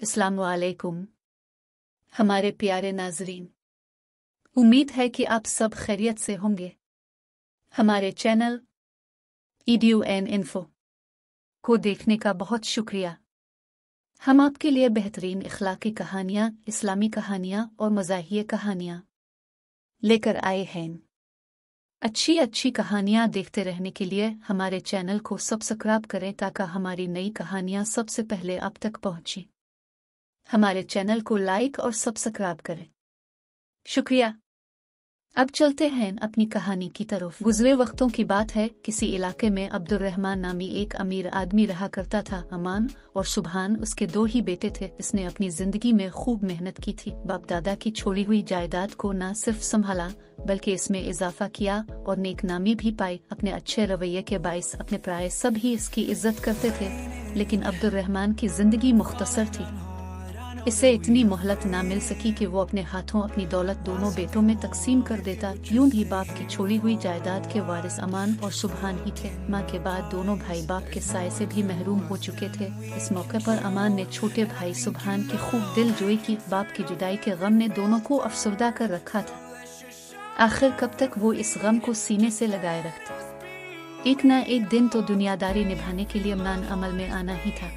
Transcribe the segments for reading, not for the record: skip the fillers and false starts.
अस्सलाम वालेकुम हमारे प्यारे नाजरीन, उम्मीद है कि आप सब खैरियत से होंगे। हमारे चैनल EDUN इन्फो को देखने का बहुत शुक्रिया। हम आपके लिए बेहतरीन इखलाकी कहानियाँ, इस्लामी कहानियाँ और मज़ाहिया कहानियाँ लेकर आए हैं। अच्छी अच्छी कहानियाँ देखते रहने के लिए हमारे चैनल को सब्सक्राइब करें ताकि हमारी नई कहानियाँ सबसे पहले आप तक पहुँचें। हमारे चैनल को लाइक और सब्सक्राइब करें, शुक्रिया। अब चलते हैं अपनी कहानी की तरफ। गुजरे वक्तों की बात है, किसी इलाके में अब्दुर्रहमान नामी एक अमीर आदमी रहा करता था। अमान और सुबहान उसके दो ही बेटे थे। इसने अपनी जिंदगी में खूब मेहनत की थी। बाप दादा की छोड़ी हुई जायदाद को न सिर्फ संभाला बल्कि इसमें इजाफा किया और नेक नामी भी पाई। अपने अच्छे रवैये के बाइस अपने प्राय सब ही इसकी इज्जत करते थे, लेकिन अब्दुर्रहमान की जिंदगी मुख्तसर थी। इसे इतनी मोहलत ना मिल सकी कि वो अपने हाथों अपनी दौलत दोनों बेटों में तकसीम कर देता। यूं भी बाप की छोड़ी हुई जायदाद के वारिस अमान और सुबहान ही थे। माँ के बाद दोनों भाई बाप के साए से भी महरूम हो चुके थे। इस मौके पर अमान ने छोटे भाई सुबहान की खूब दिल जोई की। बाप की जुदाई के गम ने दोनों को अफसरदा कर रखा था। आखिर कब तक वो इस गम को सीने से लगाए रखते। एक न एक दिन तो दुनियादारी निभाने के लिए अमान अमल में आना ही था।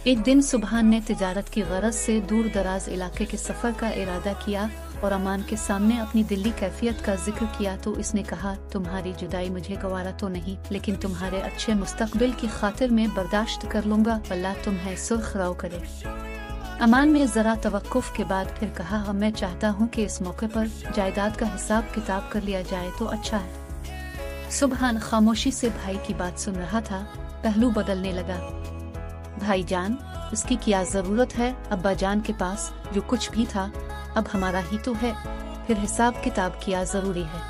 एक दिन सुबहान ने तिजारत की गरज से दूर दराज इलाके के सफर का इरादा किया और अमान के सामने अपनी दिली कैफियत का जिक्र किया तो इसने कहा, तुम्हारी जुदाई मुझे गवारा तो नहीं, लेकिन तुम्हारे अच्छे मुस्तकबिल की खातिर में बर्दाश्त कर लूंगा। अल्लाह तुम्हें सुर्ख राव करे। अमान ने जरा तवक्कुफ के बाद फिर कहा, मैं चाहता हूँ कि इस मौके पर जायदाद का हिसाब किताब कर लिया जाए तो अच्छा है। सुबहान खामोशी से भाई की बात सुन रहा था। पहलू बदलने लगा। भाईजान, इसकी क्या जरूरत है? अब्बा जान के पास जो कुछ भी था अब हमारा ही तो है, फिर हिसाब किताब किया जरूरी है।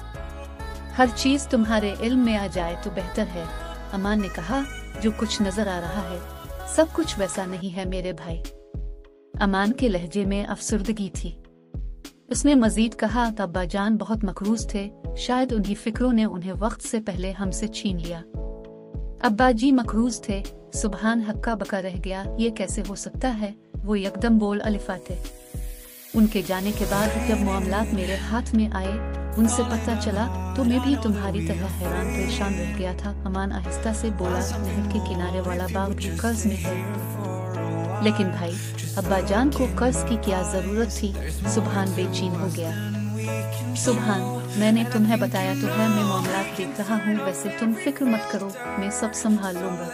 हर चीज तुम्हारे इल्म में आ जाए तो बेहतर है। अमान ने कहा, जो कुछ नजर आ रहा है सब कुछ वैसा नहीं है मेरे भाई। अमान के लहजे में अफसुर्दगी थी। उसने मजीद कहा, अब्बा जान बहुत मकरूज थे, शायद उन्हीं फिक्रों ने उन्हें वक्त से पहले हमसे छीन लिया। अब्बा जी मकरूज थे? सुबहान हक्का बका रह गया। ये कैसे हो सकता है? वो यकदम बोल अलिफाते। उनके जाने के बाद जब मामलात मेरे हाथ में आए, उनसे पता चला तो मैं भी तुम्हारी तरह हैरान परेशान रह गया था। अमान आहिस्ता से बोला, नहर के किनारे वाला बाग भी कर्ज में है। लेकिन भाई, अब्बा जान को कर्ज की क्या जरूरत थी? सुबहान बेचैन हो गया। सुबहान, मैंने तुम्हें बताया तो है, मैं मामलात देख रहा हूँ। वैसे तुम फिक्र मत करो, मैं सब संभाल लूंगा।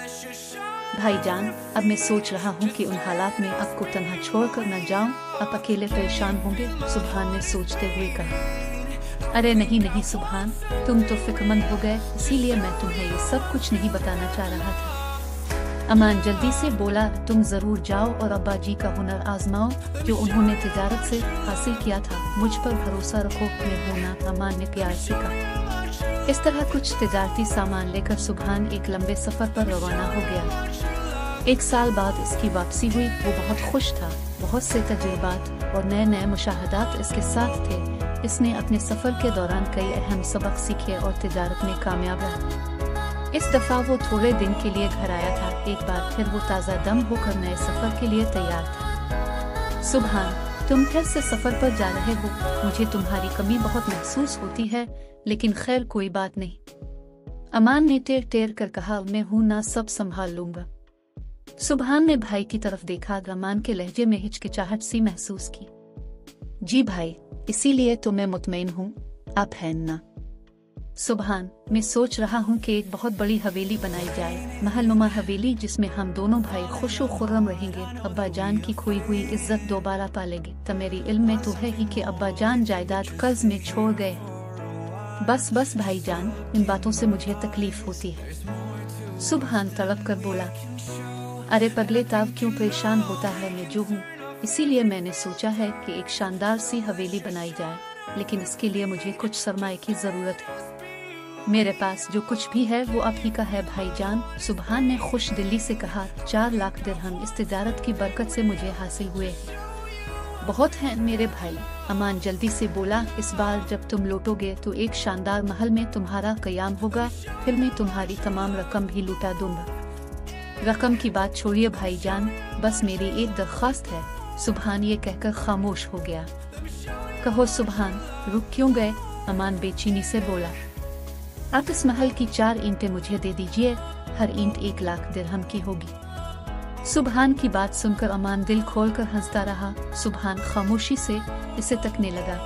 भाईजान, अब मैं सोच रहा हूँ कि उन हालात में आपको तन्हा छोड़कर न जाऊं। आप अकेले परेशान होंगे। सुबहान ने सोचते हुए कहा, अरे नहीं नहीं सुबहान, तुम तो फिक्रमंद हो गए, इसीलिए मैं तुम्हें ये सब कुछ नहीं बताना चाह रहा था। अमान जल्दी से बोला, तुम जरूर जाओ और अब्बा जी का हुनर आजमाओ जो उन्होंने तिजारत से हासिल किया था। मुझ पर भरोसा रखो, मैं हूं ना। अमान ने प्यार से कहा। इस तरह कुछ तिजारती सामान लेकर सुबहान एक लंबे सफर पर रवाना हो गया। 1 साल बाद इसकी वापसी हुई। वो बहुत खुश था। बहुत से तजुर्बात और नए नए मुशाहदात इसके साथ थे। इसने अपने सफर के दौरान कई अहम सबक सीखे और तिजारत में कामयाब रहा। इस दफा वो थोड़े दिन के लिए घर आया था। एक बार फिर वो ताज़ा दम होकर नए सफर के लिए तैयार था। सुबहान, तुम फिर से सफर पर जा रहे हो। मुझे तुम्हारी कमी बहुत महसूस होती है, लेकिन खैर कोई बात नहीं। अमान ने टेर टेर कर कहा, मैं हूं ना, सब संभाल लूंगा। सुबहान ने भाई की तरफ देखा। अमान के लहजे में हिचकिचाहट सी महसूस की। जी भाई, इसीलिए तो मैं मुतमईन हूँ, आप हैं ना? सुबहान, मैं सोच रहा हूँ कि एक बहुत बड़ी हवेली बनाई जाए, महलनुमा हवेली, जिसमें हम दोनों भाई खुशो खुर्रम रहेंगे। अब्बा जान की खोई हुई इज्जत दोबारा पालेंगे। तो मेरी इल्म में तो है ही कि अब्बा जान जायदाद कर्ज में छोड़ गए। बस बस भाईजान, इन बातों से मुझे तकलीफ होती है। सुबहान तड़प कर बोला, अरे पगले ताव क्यों परेशान होता है, मैं जो हूँ। इसीलिए मैंने सोचा है कि एक शानदार सी हवेली बनाई जाए, लेकिन इसके लिए मुझे कुछ सरमाए की जरूरत है। मेरे पास जो कुछ भी है वो आप ही का है भाईजान। सुबहान ने खुश दिली से कहा, 4 लाख दिरहम इस तिजारत की बरकत से मुझे हासिल हुए। बहुत हैं मेरे भाई। अमान जल्दी से बोला, इस बार जब तुम लौटोगे तो एक शानदार महल में तुम्हारा कयाम होगा, फिर मैं तुम्हारी तमाम रकम भी लुटा दूंगा। रकम की बात छोड़िए भाईजान, बस मेरी एक दरख्वास्त है। सुभान ये कहकर खामोश हो गया। कहो सुभान, रुक क्यों गए? अमान बेचैनी से बोला। आप इस महल की 4 ईंटें मुझे दे दीजिए, हर ईंट 1 लाख दिरहम की होगी। सुभान की बात सुनकर अमान दिल खोलकर हंसता रहा। सुभान खामोशी से इसे तकने लगा।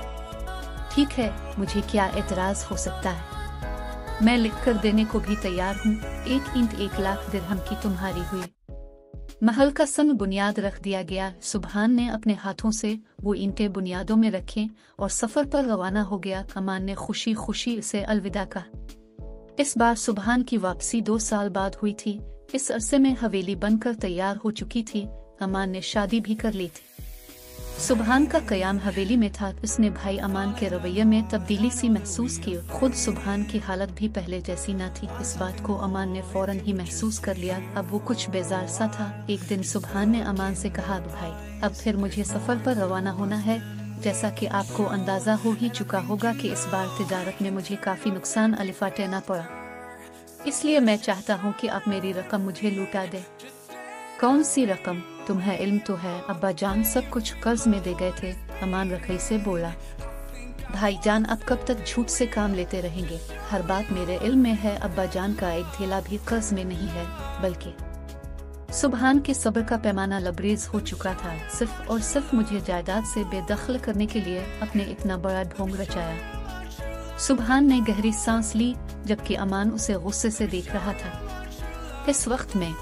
ठीक है, मुझे क्या एतराज हो सकता है, मैं लिखकर देने को भी तैयार हूँ। 1 ईंट 1 लाख दिरहम की तुम्हारी हुई। महल का संग बुनियाद रख दिया गया। सुभान ने अपने हाथों से वो ईंटें बुनियादों में रखें और सफर पर रवाना हो गया। अमान ने खुशी खुशी उसे अलविदा कहा। इस बार सुभान की वापसी 2 साल बाद हुई थी। इस अरसे में हवेली बनकर तैयार हो चुकी थी। अमान ने शादी भी कर ली थी। सुभान का कयाम हवेली में था। उसने भाई अमान के रवैये में तब्दीली सी महसूस की। खुद सुभान की हालत भी पहले जैसी न थी। इस बात को अमान ने फौरन ही महसूस कर लिया। अब वो कुछ बेजार सा था। एक दिन सुभान ने अमान से कहा, भाई अब फिर मुझे सफर पर रवाना होना है। जैसा कि आपको अंदाजा हो ही चुका होगा कि इस बार तिजारत में मुझे काफी नुकसान अलिफाटेना पड़ा, इसलिए मैं चाहता हूँ कि आप मेरी रकम मुझे लौटा दे। कौन सी रकम? तुम्हें इल्म तो है अब्बा जान सब कुछ कर्ज में दे गए थे। अमान रखई से बोला। भाईजान अब कब तक झूठ से काम लेते रहेंगे? हर बात मेरे इल्म में है। अब्बा जान का एक धेला भी कर्ज में नहीं है, बल्कि सुभान के सब्र का पैमाना लबरेज हो चुका था। सिर्फ और सिर्फ मुझे जायदाद से बेदखल करने के लिए अपने इतना बड़ा ढोंग रचाया। सुभान ने गहरी सांस ली, जबकि अमान उसे गुस्से से देख रहा था। इस वक्त में